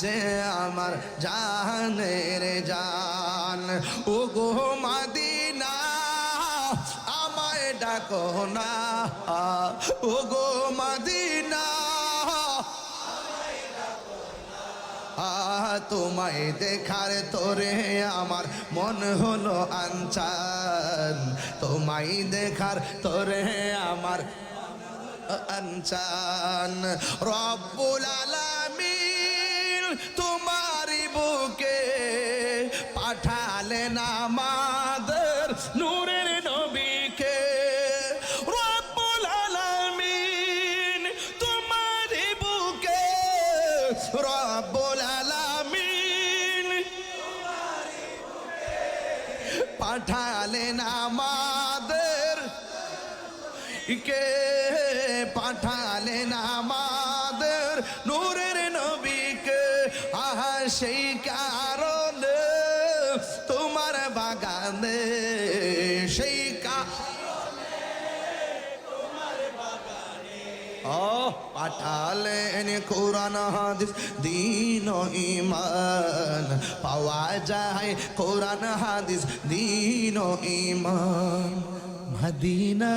যে আমার জানের জান ও গো মদিনা আমায় ডাকো না ও গো মদিনা তোমায় দেখার তোরে আমার মন হলো আনচান তোমায় দেখার তোরে আমার আনচান রব্বুল আলামিন তোমারি বুকে পাঠালেন আমাদের নূরের নবীকে রব্বুল আলামিন তোমারি বুকে রব্বুল আলামিন পাঠালেন আমাদের কে পাঠালেন আমাদের নূরের নবীকে আহা সেই কারণে তোমার বাগানে সেই কারণে তোমার বাগানে পাঠালেন কোরআন হাদিস দ্বীন ও ঈমান পাওয়া যায় কোরআন হাদিস দ্বীন ও ঈমান মদিনা